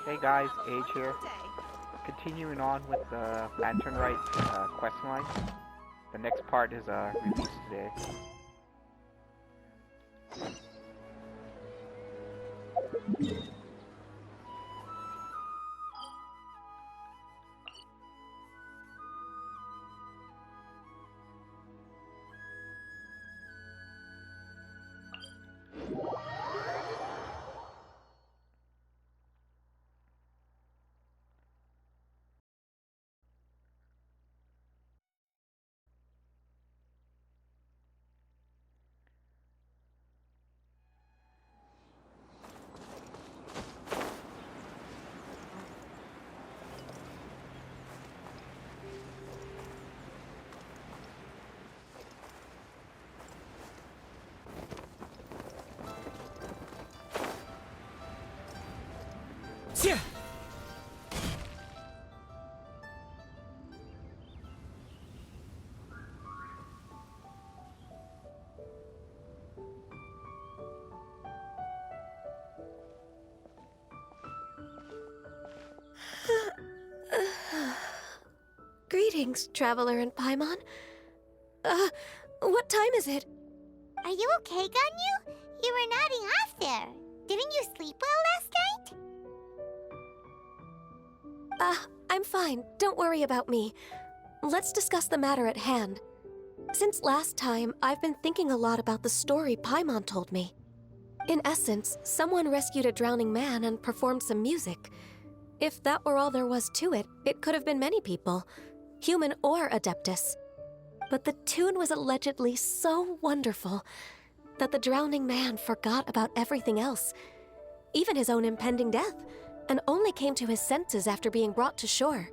Hey guys, Age here. Continuing on with the Lantern Rite quest line. The next part is released today. Yeah. Greetings, traveler in Paimon. What time is it? Are you okay, Ganyu? You were nodding off there. Didn't you sleep well last night? I'm fine. Don't worry about me. Let's discuss the matter at hand. Since last time, I've been thinking a lot about the story Paimon told me. In essence, someone rescued a drowning man and performed some music. If that were all there was to it, it could have been many people, human or Adeptus. But the tune was allegedly so wonderful that the drowning man forgot about everything else, even his own impending death, and only came to his senses after being brought to shore.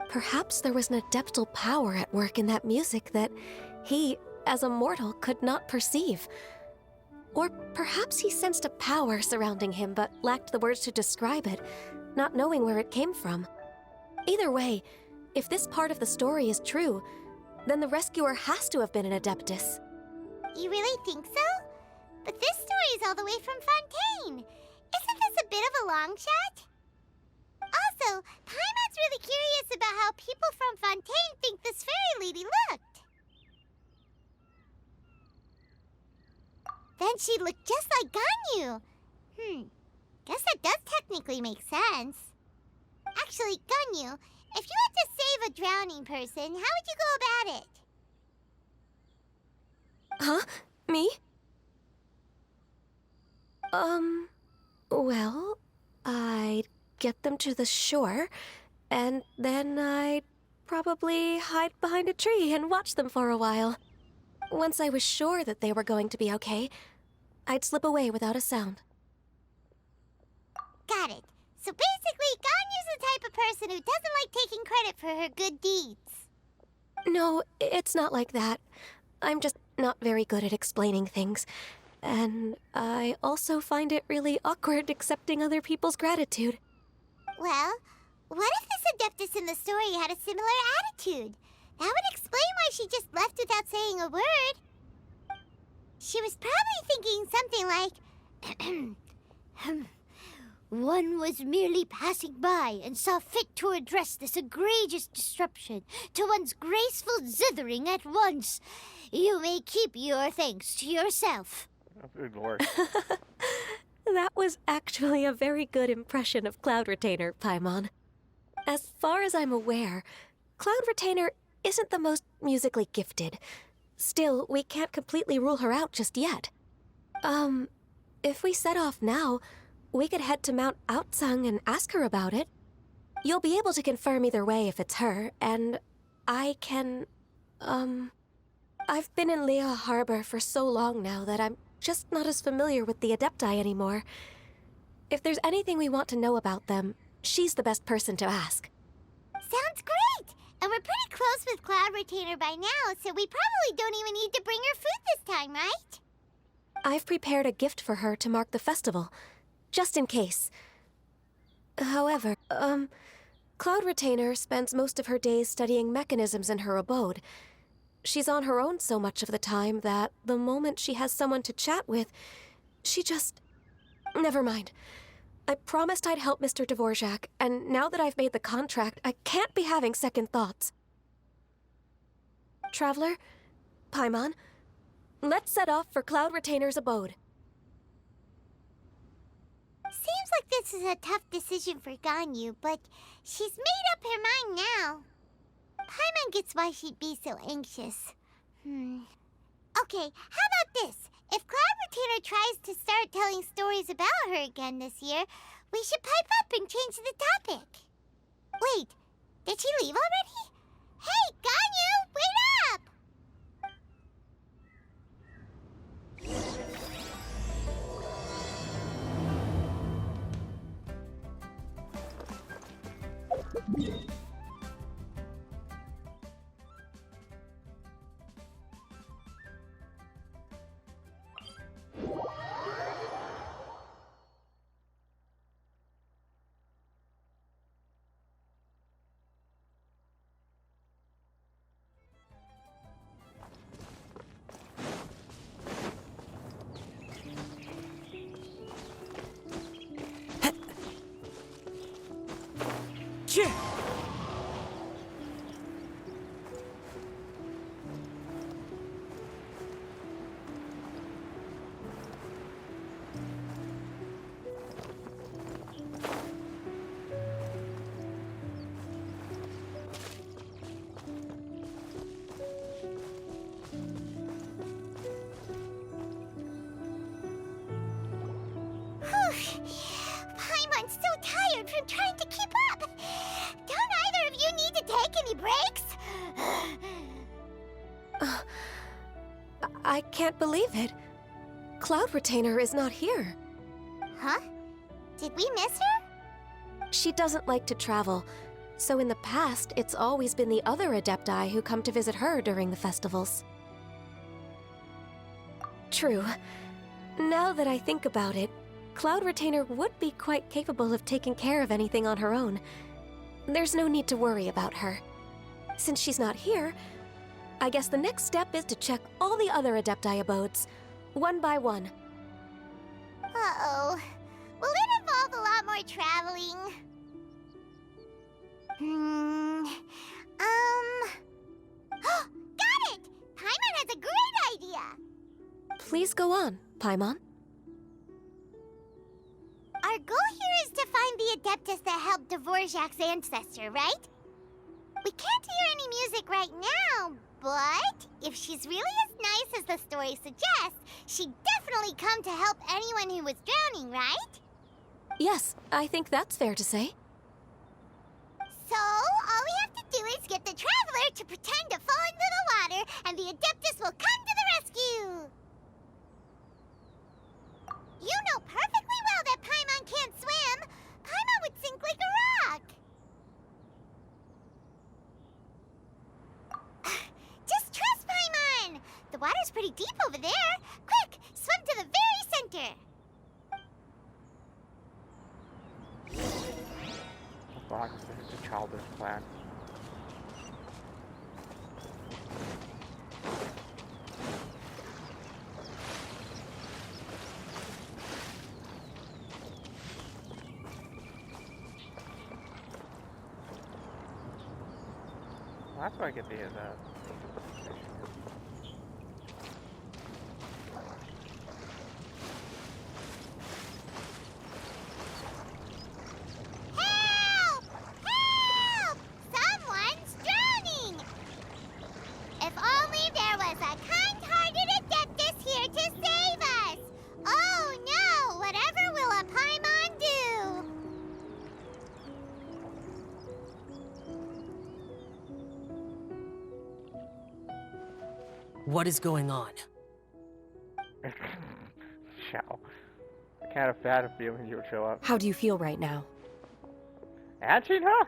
Perhaps there was an adeptal power at work in that music that he, as a mortal, could not perceive. Or perhaps he sensed a power surrounding him but lacked the words to describe it, not knowing where it came from. Either way, if this part of the story is true, then the rescuer has to have been an Adeptus. You really think so? But this story is all the way from Fontaine. Isn't this a bit of a long shot? Also, Paimon's really curious about how people from Fontaine think this fairy lady looked. Then she looked just like Ganyu. Guess that does technically make sense. Actually, Ganyu, if you had to save a drowning person, how would you go about it? Huh? Me? Well, I'd get them to the shore, and then I'd probably hide behind a tree and watch them for a while. Once I was sure that they were going to be okay, I'd slip away without a sound. Got it. So basically, Ganyu's the type of person who doesn't like taking credit for her good deeds. No, it's not like that. I'm just not very good at explaining things. And I also find it really awkward accepting other people's gratitude. Well, what if this Adeptus in the story had a similar attitude? That would explain why she just left without saying a word. She was probably thinking something like, one was merely passing by and saw fit to address this egregious disruption to one's graceful zithering at once. You may keep your thanks to yourself. Oh, good lord. That was actually a very good impression of Cloud Retainer, Paimon. As far as I'm aware, Cloud Retainer isn't the most musically gifted. Still, we can't completely rule her out just yet. If we set off now, we could head to Mount Outsung and ask her about it. You'll be able to confirm either way if it's her, and I can, I've been in Lea Harbor for so long now that I'm just not as familiar with the Adepti anymore. If there's anything we want to know about them, she's the best person to ask. Sounds great! And we're pretty close with Cloud Retainer by now, so we probably don't even need to bring her food this time, right? I've prepared a gift for her to mark the festival, just in case. However, Cloud Retainer spends most of her days studying mechanisms in her abode. She's on her own so much of the time that the moment she has someone to chat with, she just... Never mind. I promised I'd help Mr. Dvorak, and now that I've made the contract, I can't be having second thoughts. Traveler, Paimon, let's set off for Cloud Retainer's abode. Seems like this is a tough decision for Ganyu, but she's made up her mind now. Paimon gets why she'd be so anxious. Okay, how about this? If Cloud Retainer tries to start telling stories about her again this year, we should pipe up and change the topic. Wait, did she leave already? Hey, Ganyu, wait up! Paimon's so tired from trying to keep up. Don't either of you need to take any breaks? I can't believe it. Cloud Retainer is not here. Huh? Did we miss her? She doesn't like to travel, so in the past, it's always been the other Adepti who come to visit her during the festivals. True. Now that I think about it, Cloud Retainer would be quite capable of taking care of anything on her own. There's no need to worry about her. Since she's not here, I guess the next step is to check all the other Adepti abodes, one by one. Uh-oh. Will it involve a lot more traveling? Got it! Paimon has a great idea! Please go on, Paimon. Our goal here is to find the Adeptus that helped Dvorak's ancestor, right? We can't hear any music right now, but if she's really as nice as the story suggests, she'd definitely come to help anyone who was drowning, right? Yes, I think that's fair to say. So, all we have to do is get the Traveler to pretend to fall into the water, and the Adeptus will come to the rescue! You know perfectly well that Paimon can't swim! Paimon would sink like a rock! Just trust Paimon! The water's pretty deep over there! Quick, swim to the very center! Oh god, this is a childish plan. Well, that's why I get the Help! Help! Someone's drowning! If only there was a kind-hearted Adeptus here to save us! Oh no! Whatever will a Paimon do? What is going on? Shao. I kind of had a feeling you would show up. How do you feel right now? Anshin, huh?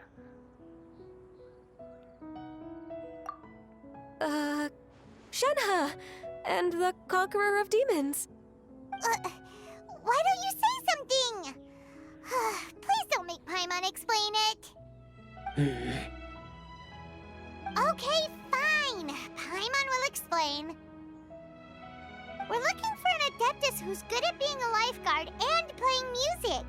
Shenhe! And the Conqueror of Demons. Why don't you say something? Please don't make Paimon explain it. Okay, fine. Paimon will explain. We're looking for an Adeptus who's good at being a lifeguard and playing music.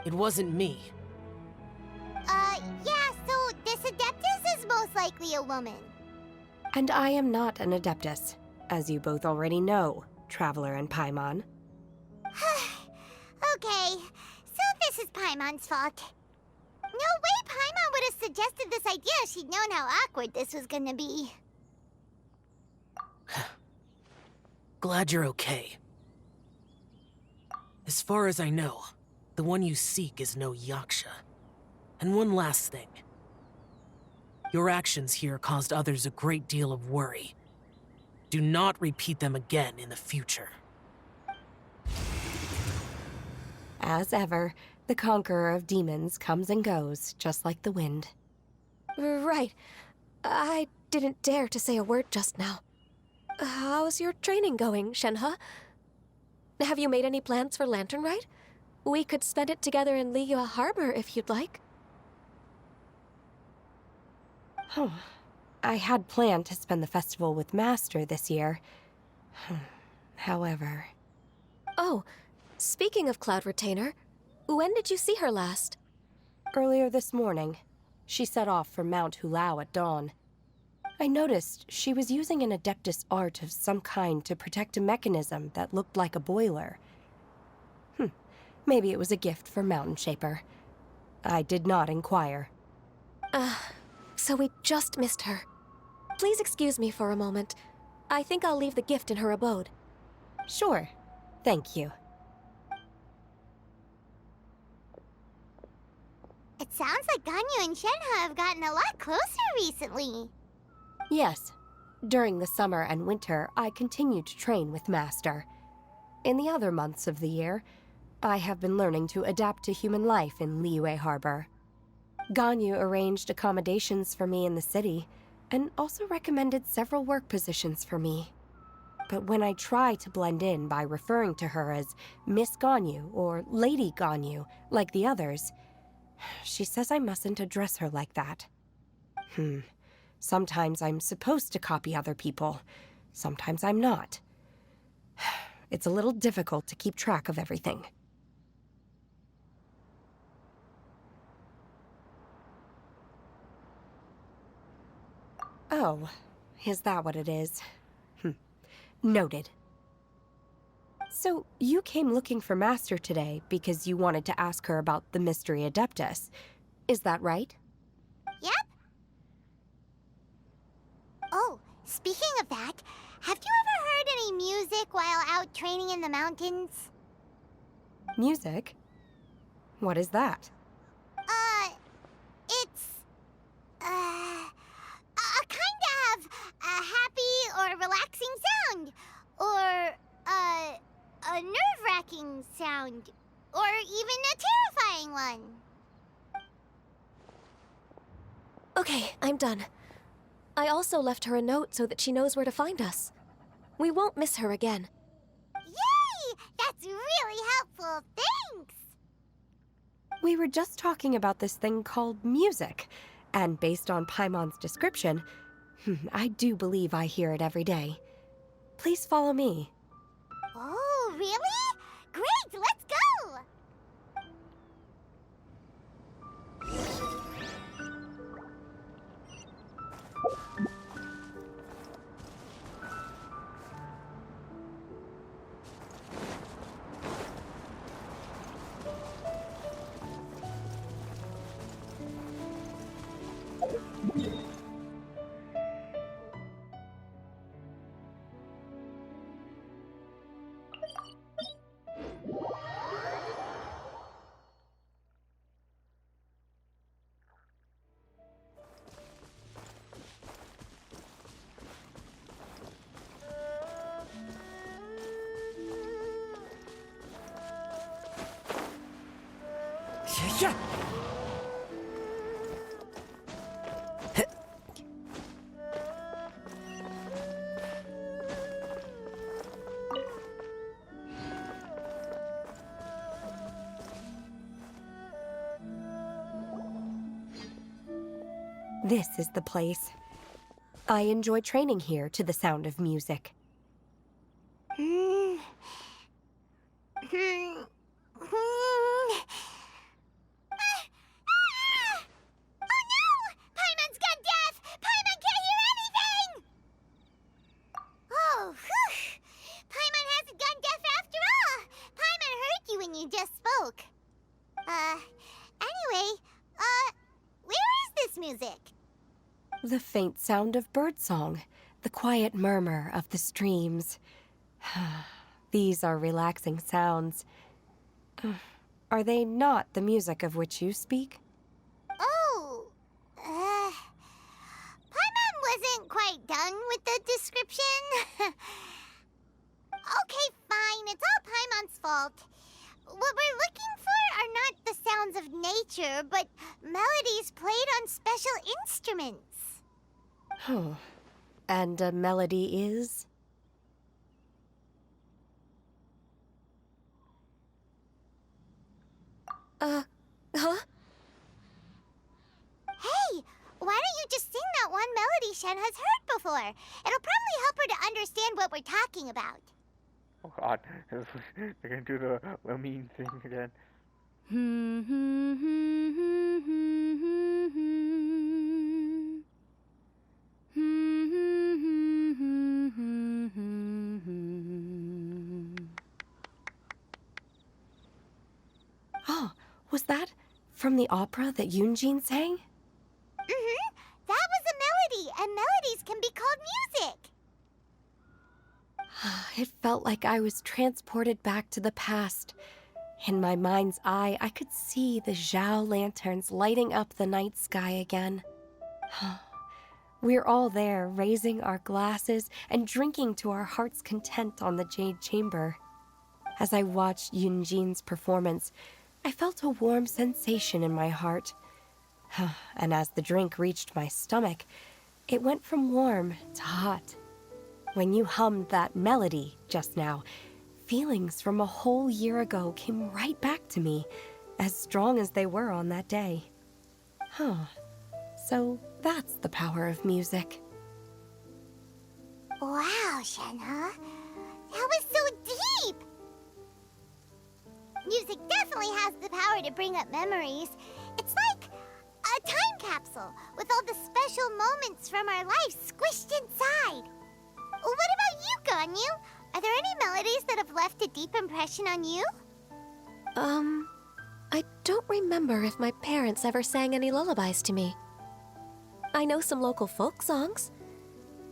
It wasn't me. Yeah, so this Adeptus is most likely a woman. And I am not an Adeptus, as you both already know, Traveler and Paimon. Okay, so this is Paimon's fault. No way Paimon would have suggested this idea if she'd known how awkward this was gonna be. Glad you're okay. As far as I know, the one you seek is no Yaksha. And one last thing. Your actions here caused others a great deal of worry. Do not repeat them again in the future. As ever, the conqueror of demons comes and goes, just like the wind. Right. I didn't dare to say a word just now. How's your training going, Shenhe? Have you made any plans for Lantern Rite? We could spend it together in Liyue Harbor if you'd like. Oh, I had planned to spend the festival with Master this year. However... Oh, speaking of Cloud Retainer, when did you see her last? Earlier this morning, she set off for Mount Hulao at dawn. I noticed she was using an Adeptus art of some kind to protect a mechanism that looked like a boiler. Maybe it was a gift for Mountain Shaper. I did not inquire. So we just missed her. Please excuse me for a moment. I think I'll leave the gift in her abode. Sure. Thank you. It sounds like Ganyu and Shenhe have gotten a lot closer recently. Yes. During the summer and winter, I continued to train with Master. In the other months of the year, I have been learning to adapt to human life in Liyue Harbor. Ganyu arranged accommodations for me in the city, and also recommended several work positions for me. But when I try to blend in by referring to her as Miss Ganyu or Lady Ganyu, like the others, she says I mustn't address her like that. Sometimes I'm supposed to copy other people. Sometimes I'm not. It's a little difficult to keep track of everything. Oh, is that what it is? Noted. So, you came looking for Master today because you wanted to ask her about the Mystery Adeptus. Is that right? Yep. Oh, speaking of that, have you ever heard any music while out training in the mountains? Music? What is that? It's, a kind of a happy or relaxing sound. Or, a nerve-wracking sound. Or even a terrifying one. Okay, I'm done. I also left her a note so that she knows where to find us. We won't miss her again. Yay! That's really helpful. Thanks! We were just talking about this thing called music, and based on Paimon's description, I do believe I hear it every day. Please follow me. Oh, really? Great, let's go! Yeah. This is the place. I enjoy training here to the sound of music. The faint sound of birdsong, the quiet murmur of the streams. These are relaxing sounds. Are they not the music of which you speak? Oh, Paimon wasn't quite done with the description. Okay, fine, it's all Paimon's fault. What we're looking for are not the sounds of nature, but melodies played on special instruments. Oh. And a melody is? Huh? Hey, why don't you just sing that one melody Shen has heard before? It'll probably help her to understand what we're talking about. Oh god, they're gonna do the Lamine thing again. Oh, was that from the opera that Yunjin sang? Mm-hmm. That was a melody, and melodies can be called music. It felt like I was transported back to the past. In my mind's eye, I could see the Zhao lanterns lighting up the night sky again. We're all there, raising our glasses and drinking to our heart's content on the Jade Chamber. As I watched Yunjin's performance, I felt a warm sensation in my heart. And as the drink reached my stomach, it went from warm to hot. When you hummed that melody just now, feelings from a whole year ago came right back to me, as strong as they were on that day. So that's the power of music. Wow, Shenhe. That was so deep! Music definitely has the power to bring up memories. It's like a time capsule with all the special moments from our lives squished inside. What about you, Ganyu? Are there any melodies that have left a deep impression on you? I don't remember if my parents ever sang any lullabies to me. I know some local folk songs,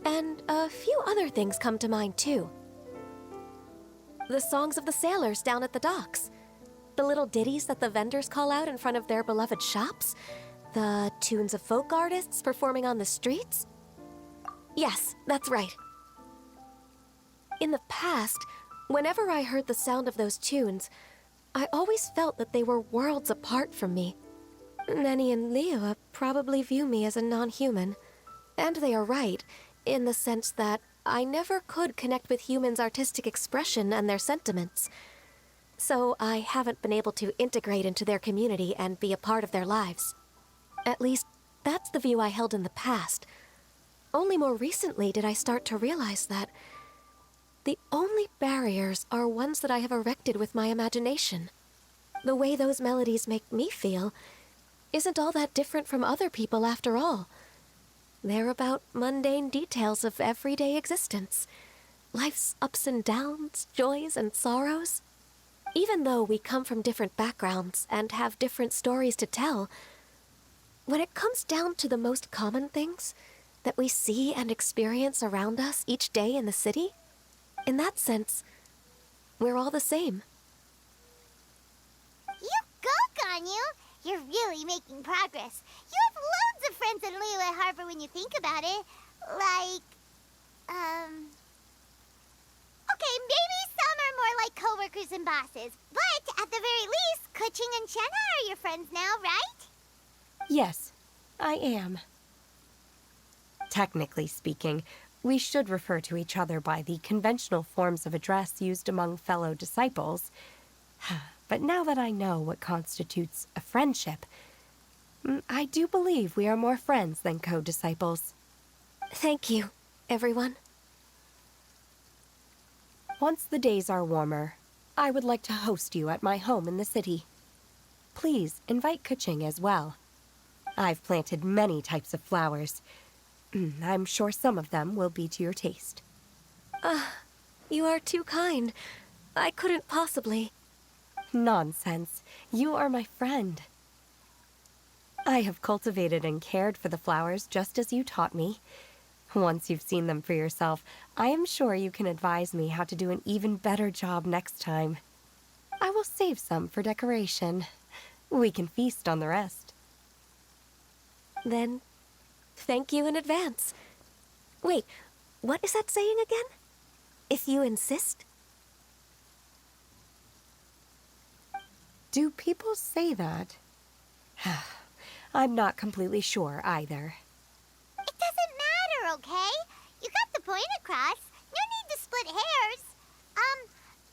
and a few other things come to mind too. The songs of the sailors down at the docks, the little ditties that the vendors call out in front of their beloved shops, the tunes of folk artists performing on the streets. Yes, that's right. In the past, whenever I heard the sound of those tunes, I always felt that they were worlds apart from me. Nenny and Liyue probably view me as a non-human. And they are right, in the sense that I never could connect with humans' artistic expression and their sentiments. So I haven't been able to integrate into their community and be a part of their lives. At least, that's the view I held in the past. Only more recently did I start to realize that the only barriers are ones that I have erected with my imagination. The way those melodies make me feel isn't all that different from other people after all. They're about mundane details of everyday existence. Life's ups and downs, joys and sorrows. Even though we come from different backgrounds and have different stories to tell, when it comes down to the most common things that we see and experience around us each day in the city, in that sense, we're all the same. You go, Ganyu! You're really making progress. You have loads of friends in Liyue Harbor when you think about it. Like, okay, maybe some are more like coworkers and bosses. But at the very least, Keqing and Shenhe are your friends now, right? Yes, I am. Technically speaking, we should refer to each other by the conventional forms of address used among fellow disciples. But now that I know what constitutes a friendship, I do believe we are more friends than co-disciples. Thank you, everyone. Once the days are warmer, I would like to host you at my home in the city. Please invite Keqing as well. I've planted many types of flowers. I'm sure some of them will be to your taste. You are too kind. I couldn't possibly. Nonsense. You are my friend. I have cultivated and cared for the flowers just as you taught me. Once you've seen them for yourself, I am sure you can advise me how to do an even better job next time. I will save some for decoration. We can feast on the rest. Then, thank you in advance. Wait, what is that saying again? If you insist? Do people say that? I'm not completely sure either. It doesn't matter, okay? You got the point across. No need to split hairs.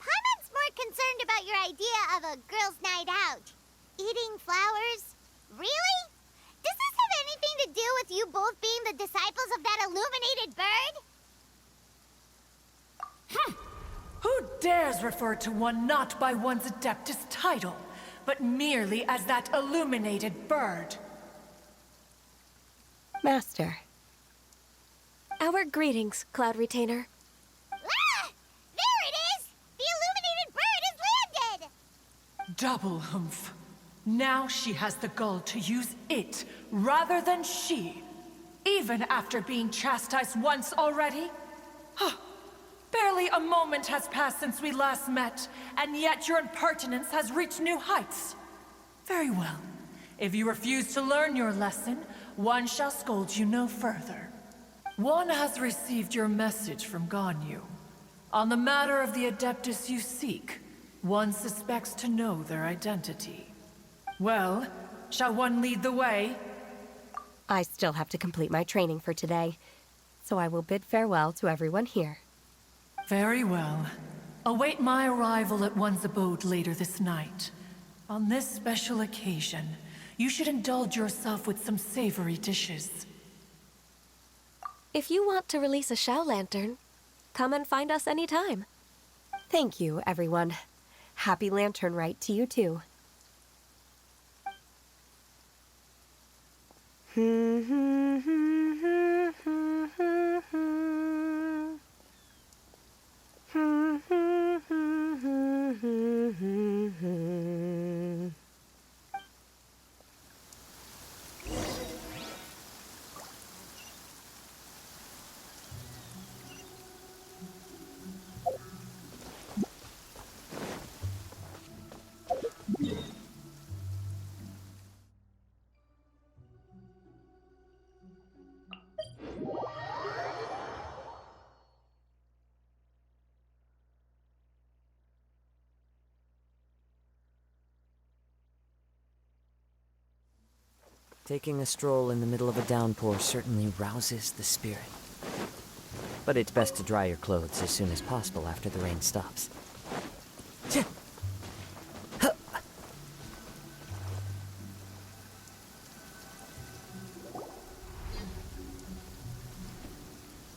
Paimon's more concerned about your idea of a girls' night out. Eating flowers? Really? Does this have anything to do with you both being the disciples of that illuminated bird? Who dares refer to one not by one's Adeptus title, but merely as that illuminated bird? Master. Our greetings, Cloud Retainer. Ah! There it is! The illuminated bird has landed! Double humph. Now she has the gall to use it rather than she, even after being chastised once already? Barely a moment has passed since we last met, and yet your impertinence has reached new heights. Very well. If you refuse to learn your lesson, one shall scold you no further. One has received your message from Ganyu. On the matter of the Adeptus you seek, one suspects to know their identity. Well, shall one lead the way? I still have to complete my training for today, so I will bid farewell to everyone here. Very well. Await my arrival at one's abode later this night. On this special occasion, you should indulge yourself with some savory dishes. If you want to release a Shao Lantern, come and find us anytime. Thank you, everyone. Happy Lantern Rite to you too. Taking a stroll in the middle of a downpour certainly rouses the spirit. But it's best to dry your clothes as soon as possible after the rain stops.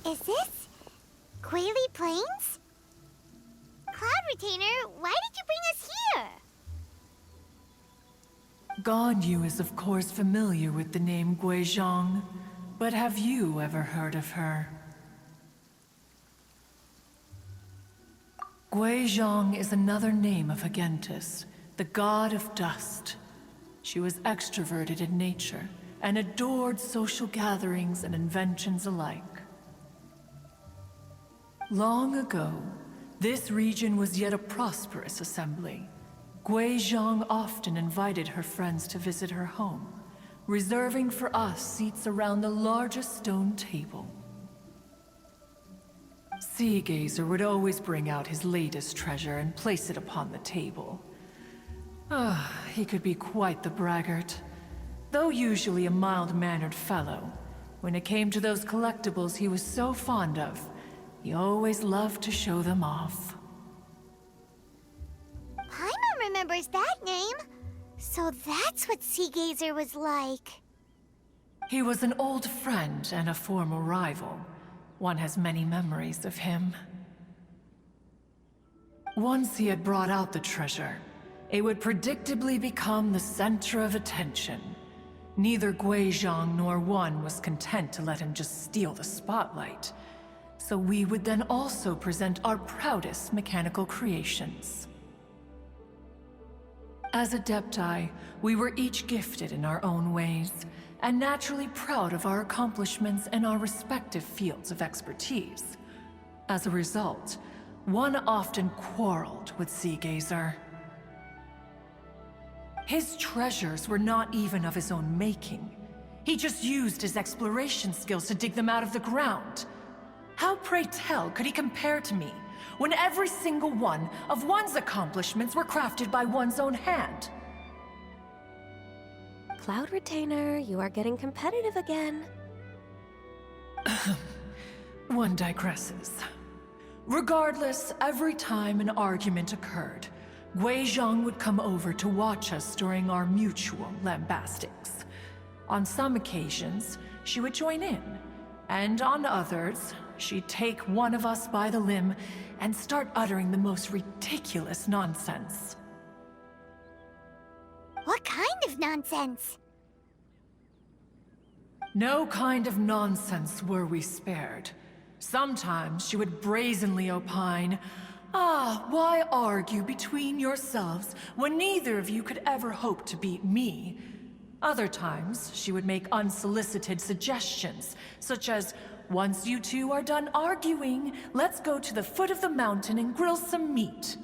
Is this Quaily Plains? Cloud Retainer, why did you bring us here? Ganyu is of course familiar with the name Guizhong, but have you ever heard of her? Guizhong is another name of Agentis, the god of dust. She was extroverted in nature and adored social gatherings and inventions alike. Long ago, this region was yet a prosperous assembly. Guizhong often invited her friends to visit her home, reserving for us seats around the largest stone table. Seagazer would always bring out his latest treasure and place it upon the table. He could be quite the braggart. Though usually a mild-mannered fellow, when it came to those collectibles he was so fond of, he always loved to show them off. Paimon remembers that name. So that's what Seagazer was like. He was an old friend and a former rival. One has many memories of him. Once he had brought out the treasure, it would predictably become the center of attention. Neither Guizhong nor one was content to let him just steal the spotlight. So we would then also present our proudest mechanical creations. As Adepti, we were each gifted in our own ways, and naturally proud of our accomplishments in our respective fields of expertise. As a result, one often quarreled with Seagazer. His treasures were not even of his own making. He just used his exploration skills to dig them out of the ground. How, pray tell, could he compare to me, when every single one of one's accomplishments were crafted by one's own hand? Cloud Retainer, you are getting competitive again. One digresses. Regardless, every time an argument occurred, Guizhong would come over to watch us during our mutual lambastics. On some occasions, she would join in, and on others, she'd take one of us by the limb and start uttering the most ridiculous nonsense. What kind of nonsense? No kind of nonsense were we spared. Sometimes she would brazenly opine, why argue between yourselves when neither of you could ever hope to beat me? Other times, she would make unsolicited suggestions, such as, once you two are done arguing, let's go to the foot of the mountain and grill some meat.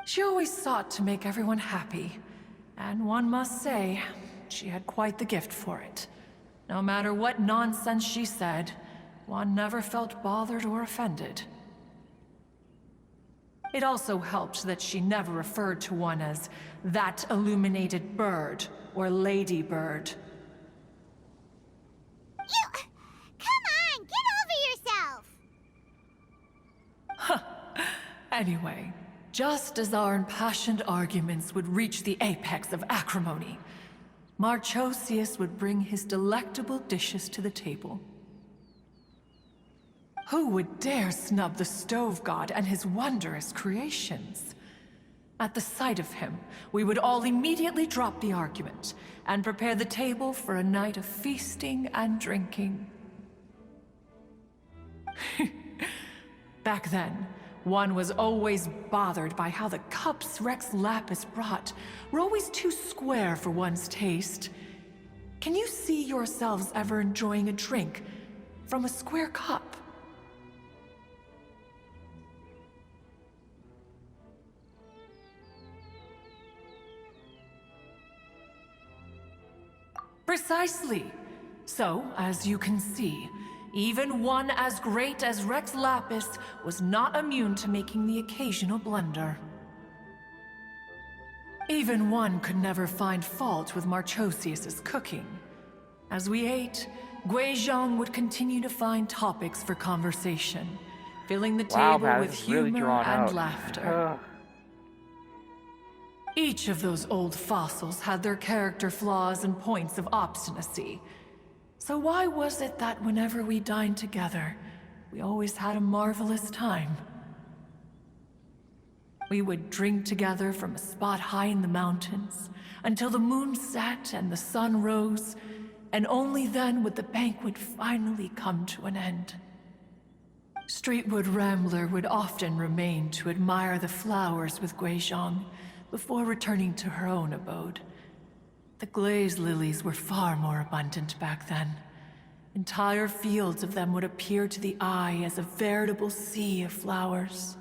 She always sought to make everyone happy, and one must say, she had quite the gift for it. No matter what nonsense she said, one never felt bothered or offended. It also helped that she never referred to one as that illuminated bird or ladybird. Come on, get over yourself! Anyway, just as our impassioned arguments would reach the apex of acrimony, Marchosius would bring his delectable dishes to the table. Who would dare snub the stove god and his wondrous creations? At the sight of him, we would all immediately drop the argument and prepare the table for a night of feasting and drinking. Back then, one was always bothered by how the cups Rex Lapis brought were always too square for one's taste. Can you see yourselves ever enjoying a drink from a square cup? Precisely. So, as you can see, even one as great as Rex Lapis was not immune to making the occasional blunder. Even one could never find fault with Marchosius's cooking. As we ate, Guizhong would continue to find topics for conversation, filling the table man, with this is really humor drawn and out. laughter. Each of those old fossils had their character flaws and points of obstinacy. So why was it that whenever we dined together, we always had a marvelous time? We would drink together from a spot high in the mountains, until the moon set and the sun rose, and only then would the banquet finally come to an end. Streetwood Rambler would often remain to admire the flowers with Guizhong, before returning to her own abode. The glaze lilies were far more abundant back then. Entire fields of them would appear to the eye as a veritable sea of flowers.